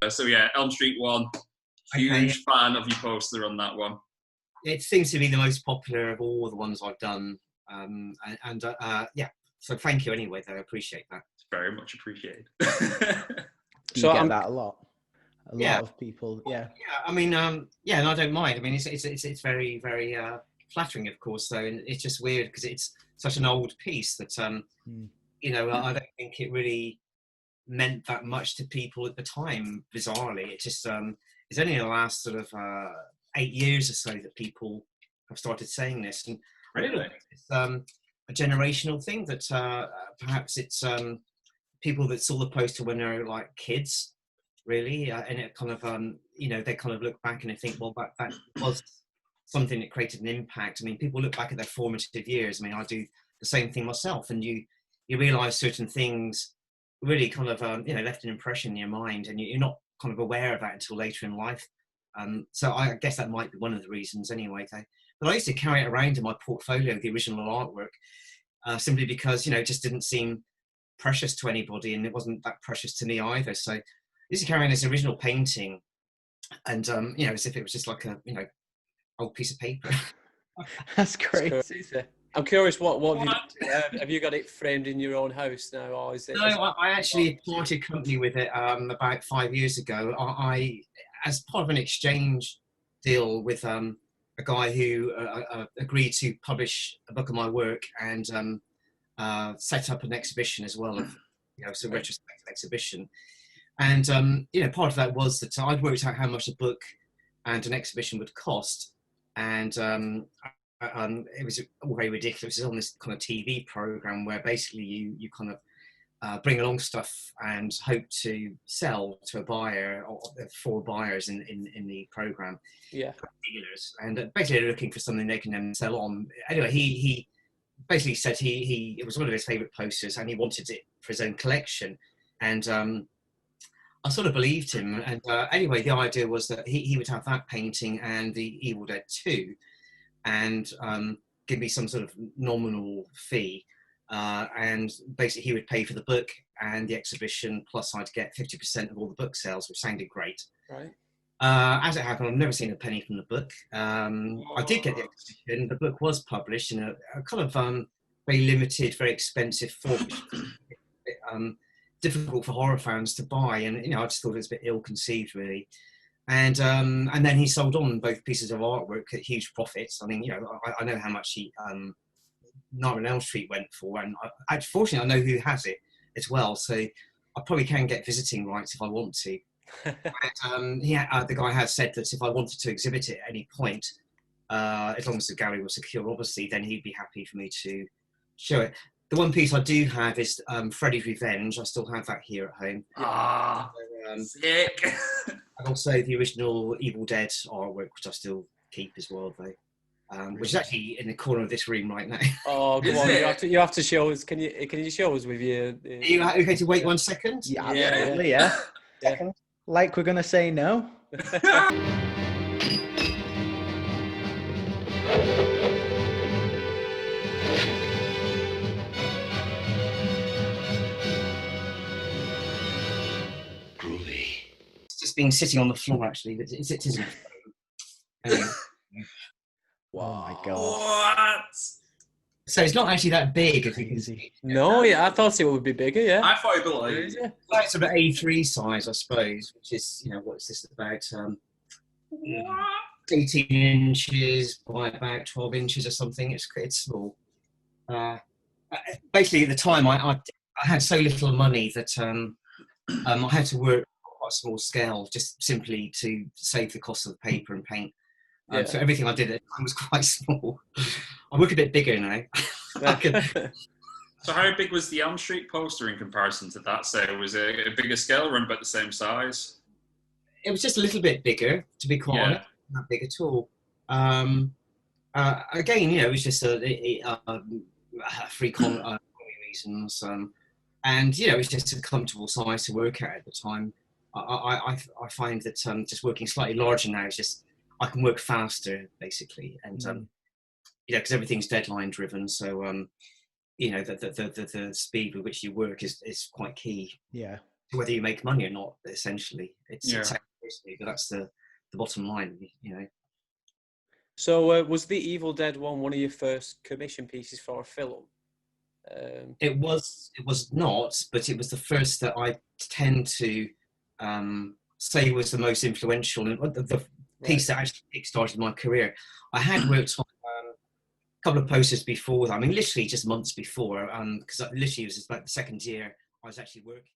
So yeah, Elm Street 1. Huge fan of your poster on that one. It seems to be the most popular of all the ones I've done. Yeah, so thank you anyway, though. I appreciate that. It's very much appreciated. Do you get that a lot? A lot of people, yeah. Yeah, I mean, yeah, and I don't mind. I mean, it's very, very flattering, of course, though. And it's just weird because it's such an old piece that, you know, I don't think it really meant that much to people at the time, bizarrely. It just, it's only the last sort of 8 years or so that people have started saying this. And Really? It's a generational thing that perhaps it's people that saw the poster when they were like kids, really, and it kind of, you know, they kind of look back and they think, well, that was something that created an impact. I mean, people look back at their formative years. I mean, I do the same thing myself, and you realise certain things really kind of, you know, left an impression in your mind, and you're not kind of aware of that until later in life. So I guess that might be one of the reasons anyway. But I used to carry it around in my portfolio, the original artwork, simply because, you know, it just didn't seem precious to anybody, and it wasn't that precious to me either. So I used to carry around this original painting, and, you know, as if it was just like a, you know, old piece of paper. That's great. I'm curious, what have you got it framed in your own house now, or is it? No, I actually parted company with it about 5 years ago. I as part of an exchange deal with a guy who agreed to publish a book of my work and set up an exhibition as well, of, you know, some retrospective exhibition. And you know, part of that was that I'd worked out how much a book and an exhibition would cost, and it was all very ridiculous. It was on this kind of TV program where basically you kind of bring along stuff and hope to sell to a buyer, or 4 buyers in the program. Yeah. Dealers, and basically they're looking for something they can then sell on. Anyway, he basically said it was one of his favourite posters, and he wanted it for his own collection. And I sort of believed him. And anyway, the idea was that he would have that painting and the Evil Dead 2, and give me some sort of nominal fee. And basically he would pay for the book and the exhibition, plus I'd get 50% of all the book sales, which sounded great. Right. As it happened, I've never seen a penny from the book. I did get the exhibition. The book was published in a kind of very limited, very expensive form, difficult for horror fans to buy, and, you know, I just thought it was a bit ill-conceived, really. And then he sold on both pieces of artwork at huge profits. I mean, you know, I know how much he Nightmare on Elm Street went for, and fortunately I know who has it as well, so I probably can get visiting rights if I want to. And, the guy has said that if I wanted to exhibit it at any point, as long as the gallery was secure, obviously, then he'd be happy for me to show it. The one piece I do have is Freddy's Revenge. I still have that here at home. Sick. And also the original Evil Dead artwork, which I still keep as well, though. Which is actually in the corner of this room right now. Oh, come on! You have to show us. Can you show us with your? Are you okay to wait 1 second? Yeah, absolutely. Yeah. Second. Like we're gonna say no. Groovy. It's just been sitting on the floor, actually. It isn't. Anyway. Wow. Oh my god. What? So it's not actually that big, as you can see. No, yeah, I thought it would be bigger. Yeah. I thought it'd be like. Well, it's about A3 size, I suppose, which is, you know, what's this about? 18 inches by about 12 inches or something. It's small. Basically, at the time, I had so little money that I had to work on quite a small scale, just simply to save the cost of the paper and paint. So everything I did at the time was quite small. I work a bit bigger now. So how big was the Elm Street poster in comparison to that? So was it a bigger scale, or about the same size? It was just a little bit bigger, to be quite honest. Not big at all. Again, you know, it was just free reasons. And, you know, it's just a comfortable size to work at the time. I find that just working slightly larger now is just, I can work faster, basically, and you know, because everything's deadline driven. So you know, the speed with which you work is quite key. Yeah. whether you make money or not. Essentially, it's Yeah. but that's the bottom line, you know. So was the Evil Dead one of your first commission pieces for a film? It was not, but it was the first that I tend to say was the most influential and the piece that actually kickstarted my career. I had worked on a couple of posters before. I mean, literally just months before, because literally it was just about the second year I was actually working.